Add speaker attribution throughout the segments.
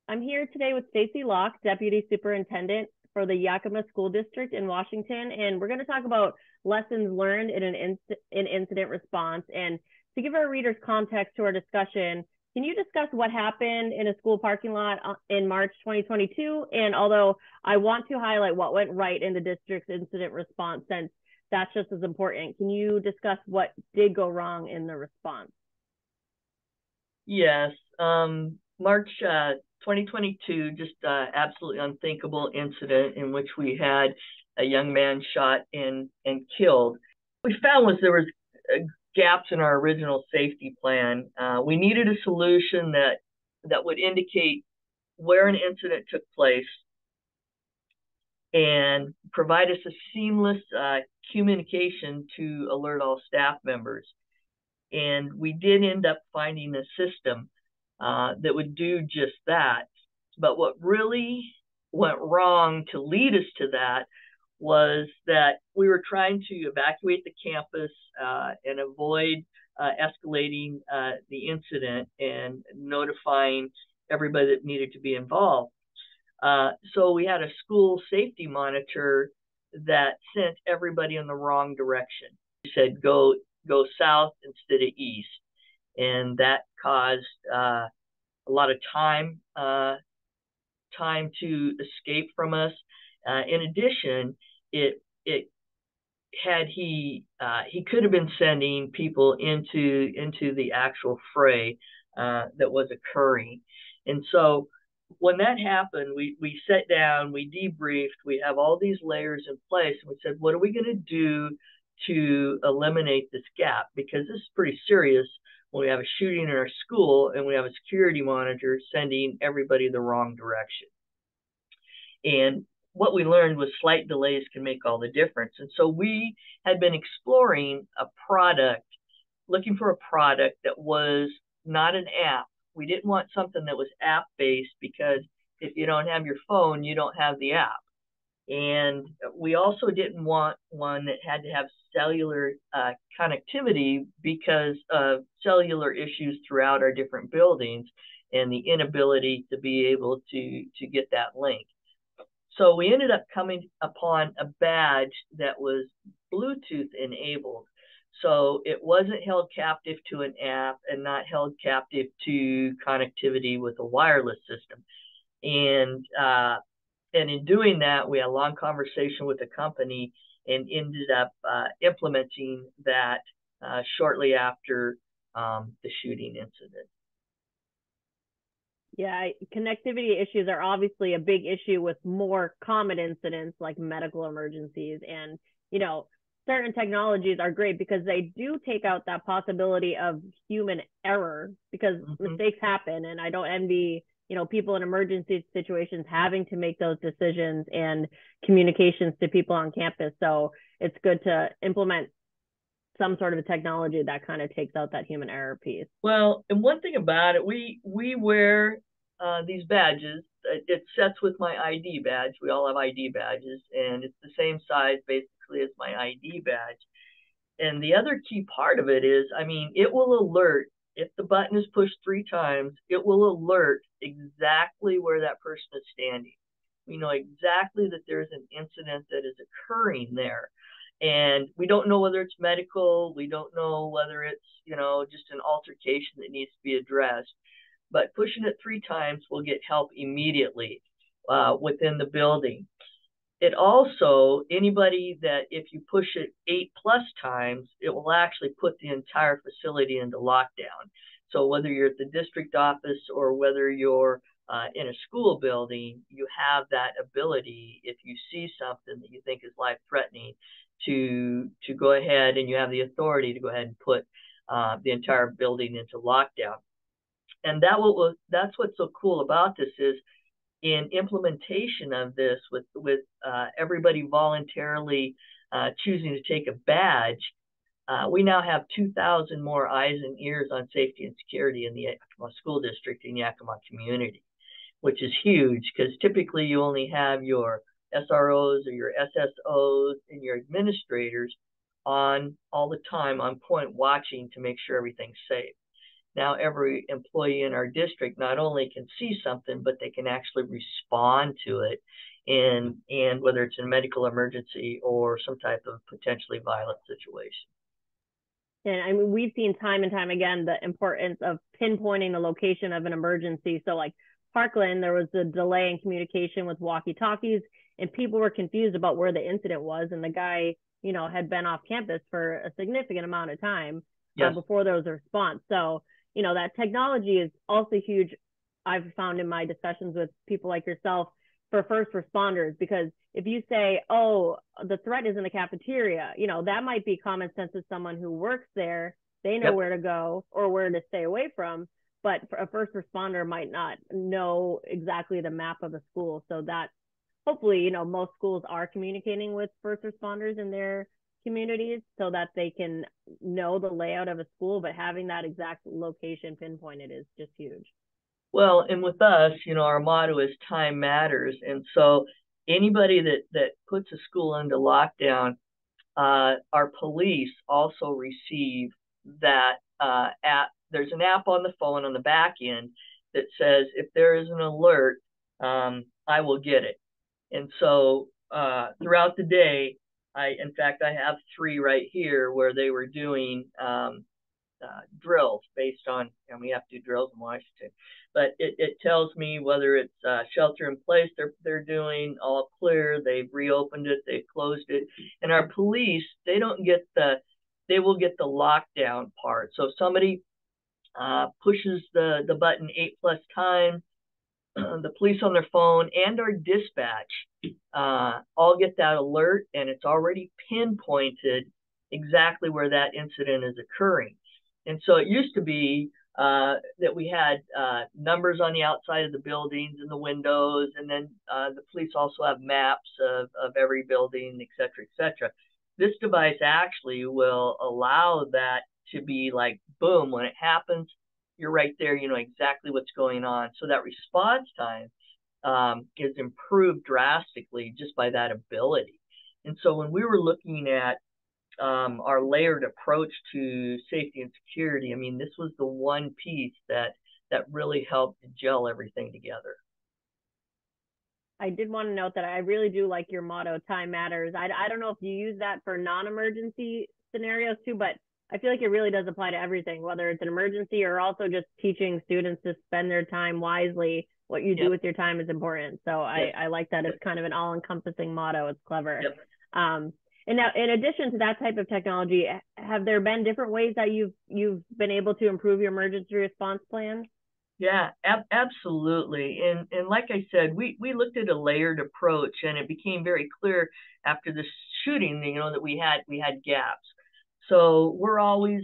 Speaker 1: I'm here today with Stacey Locke, Deputy Superintendent for the Yakima School District in Washington, and we're going to talk about lessons learned in incident response. And to give our readers context to our discussion, can you discuss what happened in a school parking lot in March 2022? And although I want to highlight what went right in the district's incident response, since that's just as important, can you discuss what did go wrong in the response?
Speaker 2: Yes, March 2022, just absolutely unthinkable incident in which we had a young man shot and killed. What we found was there was gaps in our original safety plan. We needed a solution that would indicate where an incident took place and provide us a seamless communication to alert all staff members. And we did end up finding a system that would do just that. But what really went wrong to lead us to that was that we were trying to evacuate the campus and avoid escalating the incident and notifying everybody that needed to be involved. So we had a school safety monitor that sent everybody in the wrong direction. He said, go south instead of east. And that caused a lot of time to escape from us. In addition, he could have been sending people into the actual fray that was occurring. And so when that happened, we sat down, we debriefed, we have all these layers in place, and we said, what are we going to do to eliminate this gap? Because this is pretty serious when we have a shooting in our school and we have a security monitor sending everybody the wrong direction. And what we learned was slight delays can make all the difference. And so we had been exploring looking for a product that was not an app. We didn't want something that was app-based, because if you don't have your phone, you don't have the app. And we also didn't want one that had to have cellular connectivity because of cellular issues throughout our different buildings and the inability to be able to get that link. So we ended up coming upon a badge that was Bluetooth enabled. So it wasn't held captive to an app and not held captive to connectivity with a wireless system. And in doing that, we had a long conversation with the company and ended up implementing that shortly after the shooting incident.
Speaker 1: Yeah, connectivity issues are obviously a big issue with more common incidents like medical emergencies. And, certain technologies are great because they do take out that possibility of human error, because mistakes happen. And I don't envy people in emergency situations having to make those decisions and communications to people on campus. So it's good to implement some sort of a technology that kind of takes out that human error piece.
Speaker 2: Well, and one thing about it, we wear these badges. It sets with my ID badge. We all have ID badges, and it's the same size basically as my ID badge. And the other key part of it is, it will alert. If the button is pushed 3 times, it will alert exactly where that person is standing. We know exactly that there's an incident that is occurring there. And we don't know whether it's medical. We don't know whether it's, just an altercation that needs to be addressed. But pushing it 3 times will get help immediately within the building. It also, anybody that if you push it 8+ times, it will actually put the entire facility into lockdown. So whether you're at the district office or whether you're in a school building, you have that ability, if you see something that you think is life-threatening, to go ahead, and you have the authority to go ahead and put the entire building into lockdown. And that's what's so cool about this is, in implementation of this, with everybody voluntarily choosing to take a badge, we now have 2,000 more eyes and ears on safety and security in the Yakima School District and Yakima community, which is huge, because typically you only have your SROs or your SSOs and your administrators on all the time, on point, watching to make sure everything's safe. now every employee in our district not only can see something, but they can actually respond to it, and whether it's a medical emergency or some type of potentially violent situation.
Speaker 1: And I mean, we've seen time and time again the importance of pinpointing the location of an emergency. So like Parkland, there was a delay in communication with walkie-talkies, and people were confused about where the incident was. And the guy, you know, had been off campus for a significant amount of time before there was a response. So, you know, that technology is also huge. I've found in my discussions with people like yourself for first responders, because if you say, oh, the threat is in the cafeteria, you know, that might be common sense to someone who works there. They know where to go or where to stay away from, but a first responder might not know exactly the map of the school. So that hopefully, you know, most schools are communicating with first responders in their communities so that they can know the layout of a school, but having that exact location pinpointed is just huge.
Speaker 2: Well, and with us, you know, our motto is time matters. And so anybody that puts a school into lockdown, our police also receive that app. There's an app on the phone on the back end that says, if there is an alert, I will get it. And so throughout the day, in fact, I have 3 right here where they were doing drills based on, and we have to do drills in Washington, but it tells me whether it's shelter in place they're doing, all clear, they've reopened it, they've closed it. And our police, they will get the lockdown part. So if somebody pushes the button 8+ times, the police on their phone and our dispatch all get that alert, and it's already pinpointed exactly where that incident is occurring. And so it used to be that we had numbers on the outside of the buildings and the windows, and then the police also have maps of every building, et cetera, et cetera. This device actually will allow that to be like, boom, when it happens, you're right there, you know exactly what's going on. So that response time is improved drastically just by that ability. And so when we were looking at our layered approach to safety and security, I mean, this was the one piece that really helped to gel everything together.
Speaker 1: I did want to note that I really do like your motto, time matters. I don't know if you use that for non-emergency scenarios too, but I feel like it really does apply to everything, whether it's an emergency or also just teaching students to spend their time wisely. What you do with your time is important. So I like that it's kind of an all-encompassing motto. It's clever. And now, in addition to that type of technology, have there been different ways that you've been able to improve your emergency response plan?
Speaker 2: Yeah, absolutely. And like I said, we looked at a layered approach, and it became very clear after the shooting, you know, that we had gaps. So we're always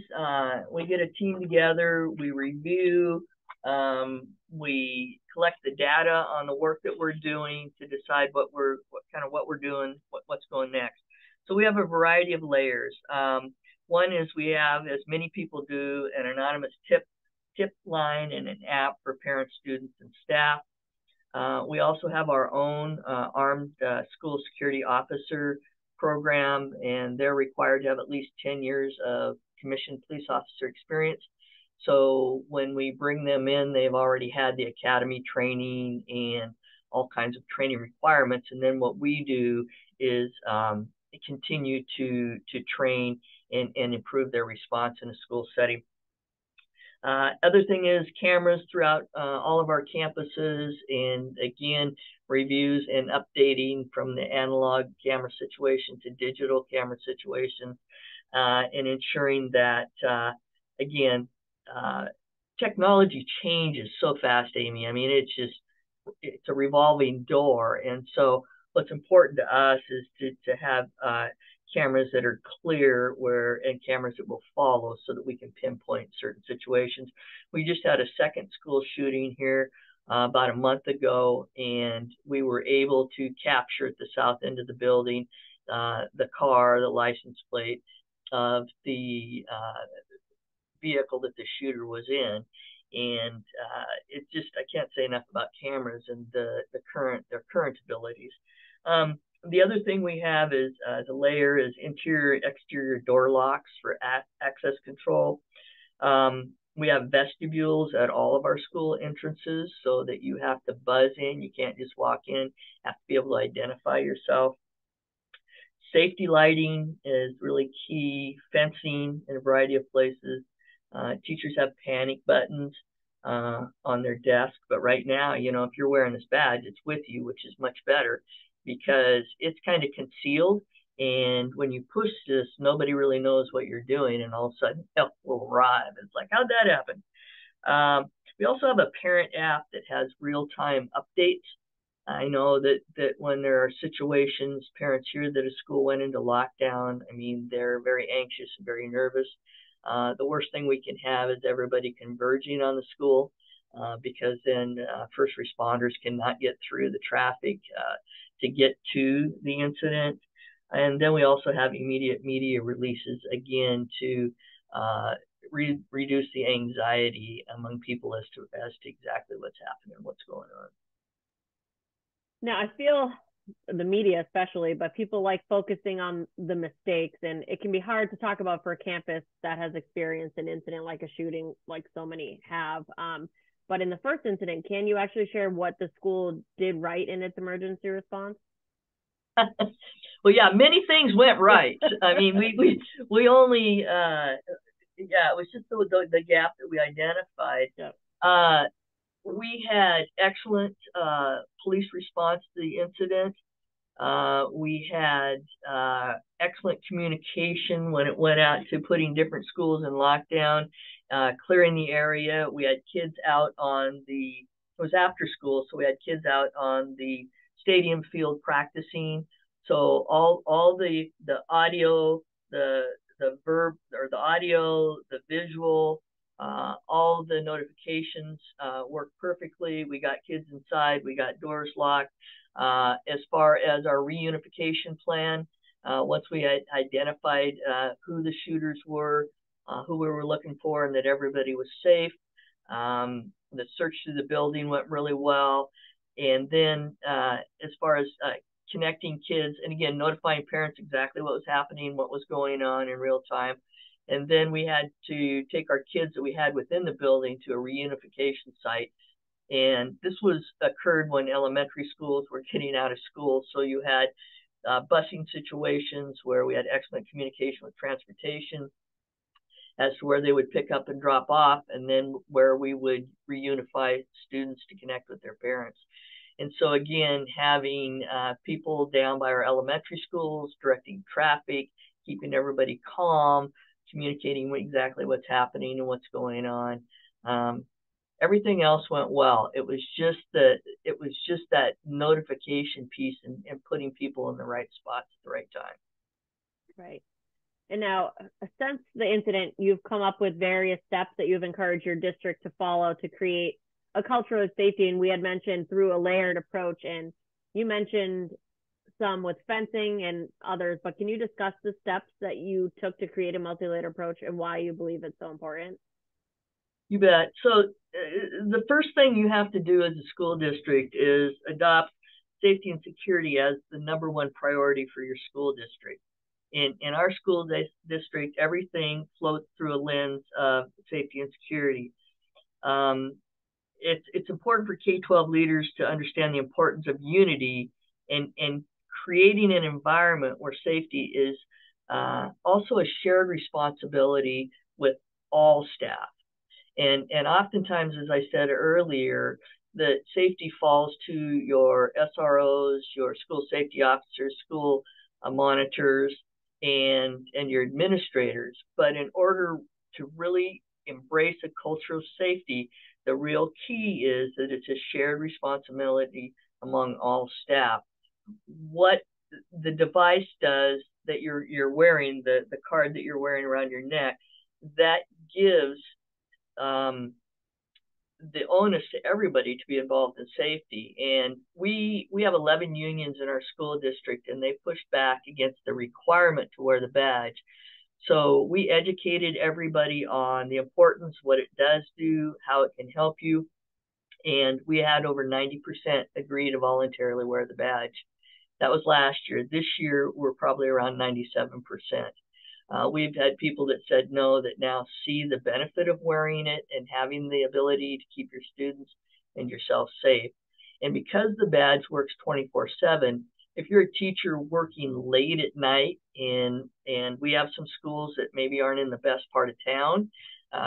Speaker 2: we get a team together, we review, we collect the data on the work that we're doing to decide what we're doing, what's going next. So we have a variety of layers. One is we have, as many people do, an anonymous tip line and an app for parents, students, and staff. We also have our own armed school security officer program, and they're required to have at least 10 years of commissioned police officer experience. So when we bring them in, they've already had the academy training and all kinds of training requirements. And then what we do is continue to train and improve their response in a school setting. Other thing is cameras throughout all of our campuses, and again, reviews and updating from the analog camera situation to digital camera situation, and ensuring that, again, technology changes so fast, Amy. I mean, it's a revolving door. And so what's important to us is to have cameras that are clear and cameras that will follow so that we can pinpoint certain situations. We just had a second school shooting here about a month ago, and we were able to capture at the south end of the building the license plate of the vehicle that the shooter was in. And I can't say enough about cameras and their current abilities. The other thing we have is the layer is interior, exterior door locks for access control. We have vestibules at all of our school entrances so that you have to buzz in. You can't just walk in, have to be able to identify yourself. Safety lighting is really key, fencing in a variety of places. Teachers have panic buttons on their desk, but right now, if you're wearing this badge, it's with you, which is much better because it's kind of concealed. And when you push this, nobody really knows what you're doing, and all of a sudden help will arrive. It's like, how'd that happen? We also have a parent app that has real-time updates. I know that when there are situations, parents hear that a school went into lockdown, they're very anxious and very nervous. The worst thing we can have is everybody converging on the school because then first responders cannot get through the traffic to get to the incident. And then we also have immediate media releases, again, to reduce the anxiety among people as to exactly what's happening and what's going on.
Speaker 1: Now, I feel the media especially, but people like focusing on the mistakes, and it can be hard to talk about for a campus that has experienced an incident like a shooting, like so many have. But in the first incident, can you actually share what the school did right in its emergency response?
Speaker 2: Well, yeah, many things went right. We only, it was just the gap that we identified.
Speaker 1: Yeah.
Speaker 2: We had excellent police response to the incident. We had excellent communication when it went out to putting different schools in lockdown, clearing the area. We had kids out it was after school, so we had kids out on the stadium field practicing. So all the audio, the verb or the audio, the visual, all the notifications worked perfectly. We got kids inside. We got doors locked. As far as our reunification plan, once we had identified who the shooters were, who we were looking for, and that everybody was safe, the search through the building went really well. And then as far as connecting kids, and again, notifying parents exactly what was happening, what was going on in real time. And then we had to take our kids that we had within the building to a reunification site. And this occurred when elementary schools were getting out of school. So you had busing situations where we had excellent communication with transportation as to where they would pick up and drop off, and then where we would reunify students to connect with their parents. And so again, having people down by our elementary schools, directing traffic, keeping everybody calm, communicating exactly what's happening and what's going on. Everything else went well. It was just that notification piece and putting people in the right spots at the right time.
Speaker 1: Right. And now, since the incident, you've come up with various steps that you've encouraged your district to follow to create a culture of safety. And we had mentioned through a layered approach, and you mentioned some with fencing and others, but can you discuss the steps that you took to create a multi-layered approach and why you believe it's so important?
Speaker 2: You bet. So the first thing you have to do as a school district is adopt safety and security as the number-one priority for your school district. In our school district, everything floats through a lens of safety and security. It's important for K-12 leaders to understand the importance of unity and creating an environment where safety is also a shared responsibility with all staff. And oftentimes, as I said earlier, that safety falls to your SROs, your school safety officers, school monitors, and your administrators. But in order to really embrace a culture of safety, the real key is that it's a shared responsibility among all staff. What the device does that you're wearing, the card that you're wearing around your neck, that gives the onus to everybody to be involved in safety. And we have 11 unions in our school district, and they pushed back against the requirement to wear the badge. So we educated everybody on the importance, what it does do, how it can help you. And we had over 90% agree to voluntarily wear the badge. That was last year. This year, we're probably around 97%. We've had people that said no that now see the benefit of wearing it and having the ability to keep your students and yourself safe. And because the badge works 24/7, if you're a teacher working late at night and we have some schools that maybe aren't in the best part of town,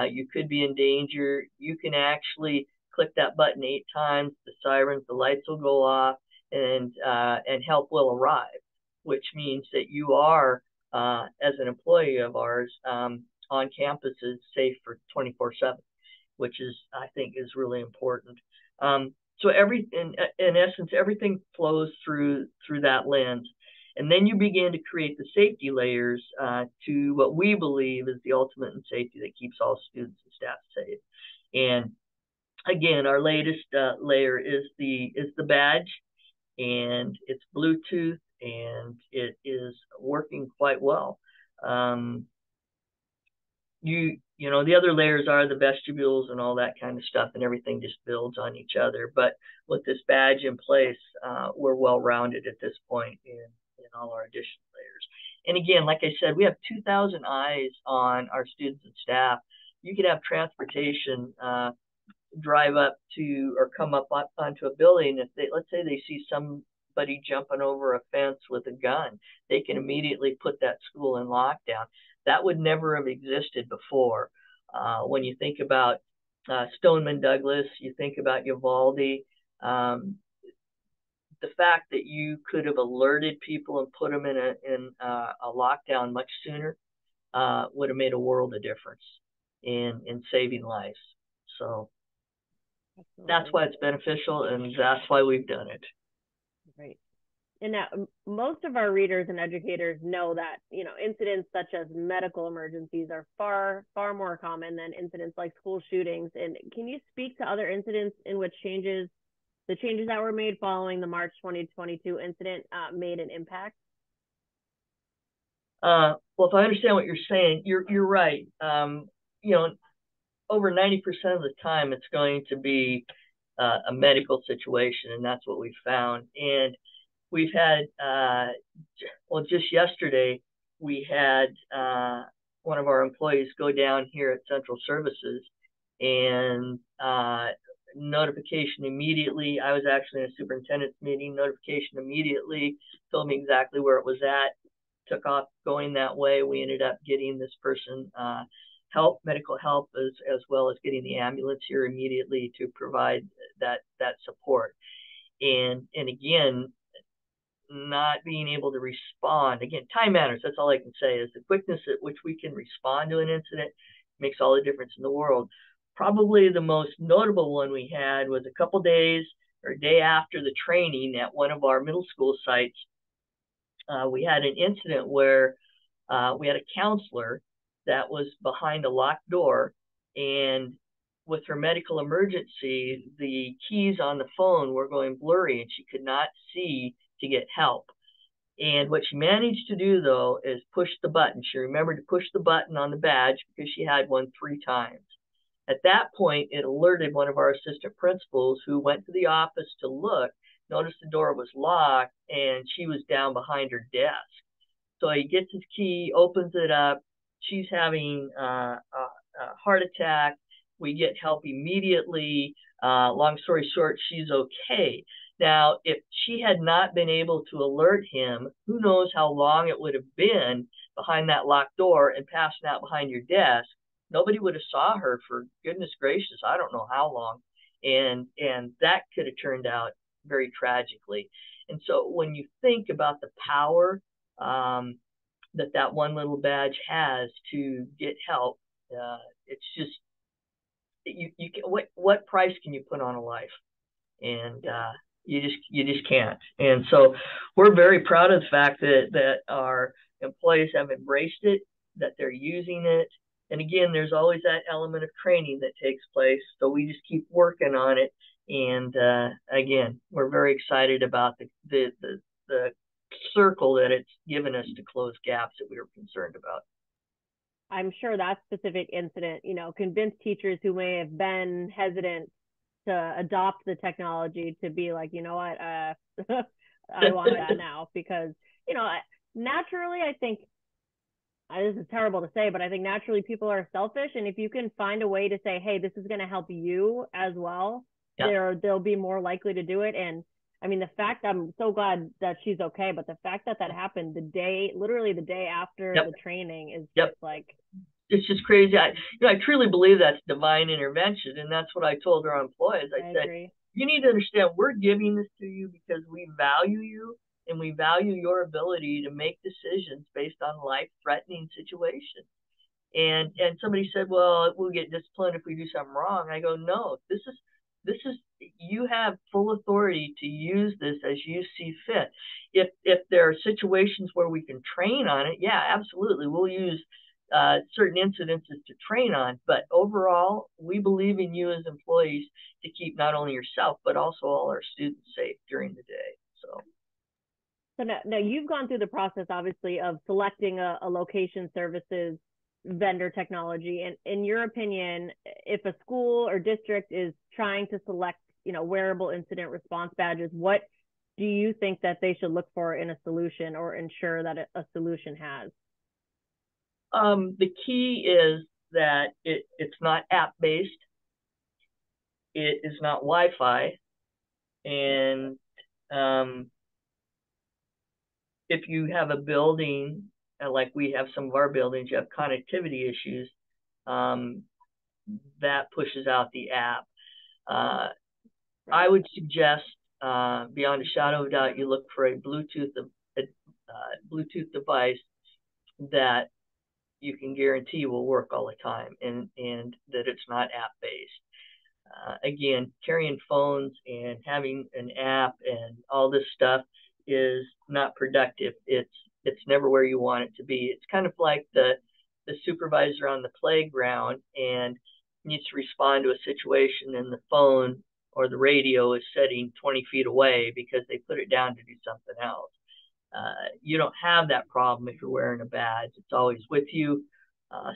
Speaker 2: you could be in danger. You can actually click that button 8 times, the sirens, the lights will go off, and help will arrive, which means that you are, as an employee of ours, on campuses safe for 24/7, which is, I think, is really important. So in essence, everything flows through that lens. And then you begin to create the safety layers to what we believe is the ultimate in safety that keeps all students and staff safe. And again, our latest layer is the badge, and it's Bluetooth, and it is working quite well. You know, the other layers are the vestibules and all that kind of stuff, and everything just builds on each other. But with this badge in place, we're well-rounded at this point in all our additional layers. And again, like I said, we have 2,000 eyes on our students and staff. You could have transportation drive up to or come up onto a building. If they, let's say they see somebody jumping over a fence with a gun, they can immediately put that school in lockdown. That would never have existed before. When you think about Stoneman Douglas, you think about Uvalde, the fact that you could have alerted people and put them in a lockdown much sooner would have made a world of difference in saving lives. So that's why it's beneficial, and that's why we've done it.
Speaker 1: Right. And now most of our readers and educators know that, you know, incidents such as medical emergencies are far more common than incidents like school shootings. And can you speak to other incidents in which the changes that were made following the March 2022 incident made an impact?
Speaker 2: Well, if I understand what you're saying, you're right. You know, over 90% of the time, it's going to be a medical situation, and that's what we've found. And we've had, well, just yesterday, we had one of our employees go down here at Central Services, and notification immediately. I was actually in a superintendent's meeting. Notification immediately told me exactly where it was at. Took off going that way. We ended up getting this person help, medical help, as well as getting the ambulance here immediately to provide that support. And again, not being able to respond. Again, time matters. That's all I can say is the quickness at which we can respond to an incident makes all the difference in the world. Probably the most notable one we had was a couple days or a day after the training at one of our middle school sites. We had an incident where we had a counselor that was behind a locked door, and with her medical emergency, the keys on the phone were going blurry and she could not see to get help. And what she managed to do, though, is push the button. She remembered to push the button on the badge because she had one 3 times. At that point, it alerted one of our assistant principals, who went to the office to look, noticed the door was locked, and she was down behind her desk. So he gets his key, opens it up. She's having a heart attack. We get help immediately. Long story short, she's okay. Now, if she had not been able to alert him, who knows how long it would have been behind that locked door and passing out behind your desk. Nobody would have saw her for goodness gracious, I don't know how long. And that could have turned out very tragically. And so when you think about the power that one little badge has to get help, it's just, you can, what price can you put on a life? And you just can't. And so we're very proud of the fact that our employees have embraced it, that they're using it. And again, there's always that element of training that takes place. So we just keep working on it. And again, we're very excited about the circle that it's given us to close gaps that we were concerned about.
Speaker 1: I'm sure that specific incident, you know, convinced teachers who may have been hesitant to adopt the technology to be like, you know what, I want that now. Because, you know, naturally, I think this is terrible to say, but I think naturally people are selfish. And if you can find a way to say, hey, this is going to help you as well,
Speaker 2: Yeah.
Speaker 1: they'll be more likely to do it. And I mean, the fact, I'm so glad that she's okay, but the fact that that happened literally the day after
Speaker 2: Yep.
Speaker 1: the training is
Speaker 2: Yep.
Speaker 1: just like,
Speaker 2: it's just crazy. I truly believe that's divine intervention, and that's what I told our employees. I said,
Speaker 1: agree.
Speaker 2: you need to understand we're giving this to you because we value you and we value your ability to make decisions based on life-threatening situations. And somebody said, well, we'll get disciplined if we do something wrong. I go, no, this is you have full authority to use this as you see fit. If there are situations where we can train on it, yeah, absolutely, we'll use certain incidences to train on. But overall, we believe in you as employees to keep not only yourself but also all our students safe during the day.
Speaker 1: So now you've gone through the process, obviously, of selecting a location services vendor technology. And in your opinion, if a school or district is trying to select, wearable incident response badges, what do you think that they should look for in a solution or ensure that a solution has?
Speaker 2: The key is that it's not app-based. It is not Wi-Fi. And if you have a building, like we have some of our buildings, you have connectivity issues, that pushes out the app. I would suggest, beyond a shadow of a doubt, you look for a Bluetooth device that you can guarantee will work all the time, and that it's not app-based. Again, carrying phones and having an app and all this stuff is not productive. It's never where you want it to be. It's kind of like the supervisor on the playground and needs to respond to a situation, and the phone or the radio is setting 20 feet away because they put it down to do something else. You don't have that problem if you're wearing a badge. It's always with you.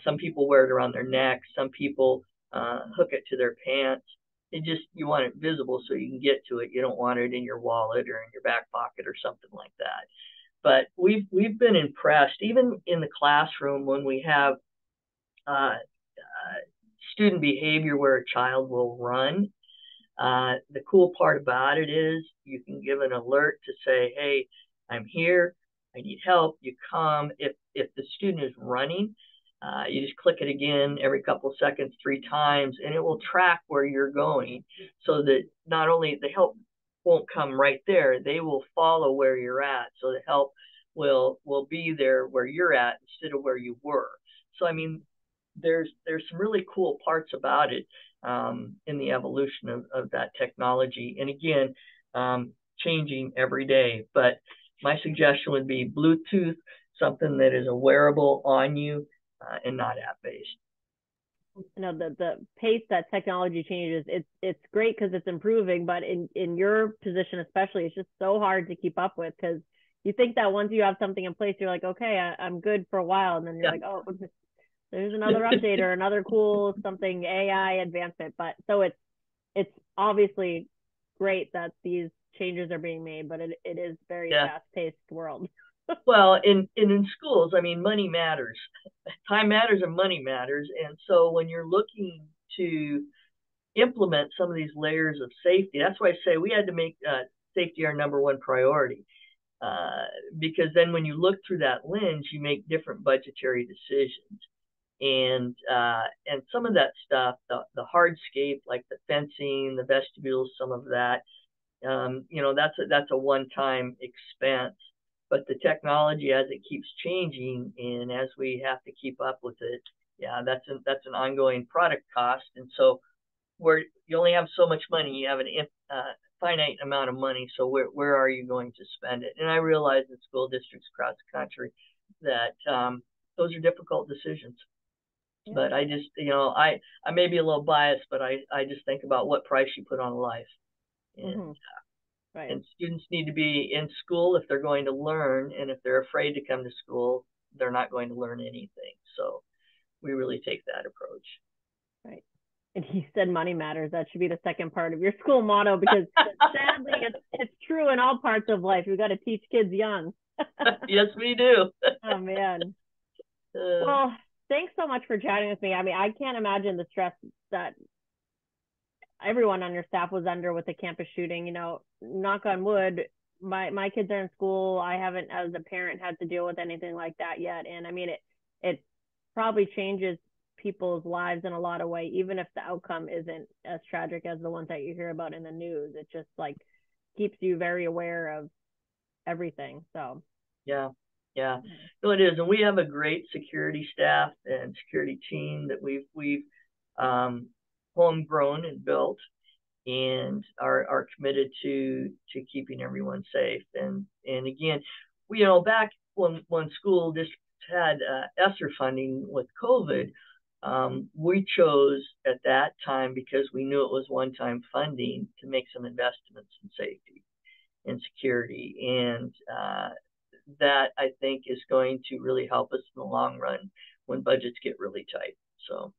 Speaker 2: Some people wear it around their neck. Some people hook it to their pants. You want it visible so you can get to it. You don't want it in your wallet or in your back pocket or something like that. But we've been impressed, even in the classroom, when we have student behavior where a child will run. The cool part about it is you can give an alert to say, hey, I'm here, I need help. You come. If the student is running, you just click it again every couple of seconds, 3 times, and it will track where you're going, so that not only the help won't come right there, they will follow where you're at. So the help will be there where you're at instead of where you were. So I mean, there's some really cool parts about it, in the evolution of that technology. And again, changing every day. But my suggestion would be Bluetooth, something that is a wearable on you, and not app-based.
Speaker 1: The pace that technology changes, it's great because it's improving, but in your position especially, it's just so hard to keep up with, because you think that once you have something in place, you're like, okay, I'm good for a while, and then you're like, oh, there's another update or another cool something AI advancement. But so it's obviously great that these changes are being made, but it is very fast-paced world.
Speaker 2: Well, in schools, I mean, money matters. Time matters and money matters. And so when you're looking to implement some of these layers of safety, that's why I say we had to make safety our #1 priority. Because then when you look through that lens, you make different budgetary decisions. And some of that stuff, the hardscape, like the fencing, the vestibules, some of that, that's a one-time expense. But the technology, as it keeps changing and as we have to keep up with it, that's an ongoing product cost. And so where you only have so much money, you have an finite amount of money. So where are you going to spend it? And I realize in school districts across the country that those are difficult decisions. Yeah. But I just, I may be a little biased, but I just think about what price you put on life. And,
Speaker 1: right.
Speaker 2: And students need to be in school if they're going to learn. And if they're afraid to come to school, they're not going to learn anything. So we really take that approach.
Speaker 1: Right. And you said money matters. That should be the second part of your school motto, because sadly, it's true in all parts of life. We've got to teach kids young.
Speaker 2: Yes, we do.
Speaker 1: Oh, man. Well, thanks so much for chatting with me. I mean, I can't imagine the stress that everyone on your staff was under with the campus shooting. You know, knock on wood, my kids are in school. I haven't, as a parent, had to deal with anything like that yet. And I mean, it probably changes people's lives in a lot of ways, even if the outcome isn't as tragic as the ones that you hear about in the news. It just like keeps you very aware of everything. So
Speaker 2: yeah, yeah, no, it is, and we have a great security staff and security team that we've homegrown and built, and are committed to keeping everyone safe. And again, back when school districts had ESSER funding with COVID, we chose at that time, because we knew it was one-time funding, to make some investments in safety and security, and that I think is going to really help us in the long run when budgets get really tight. So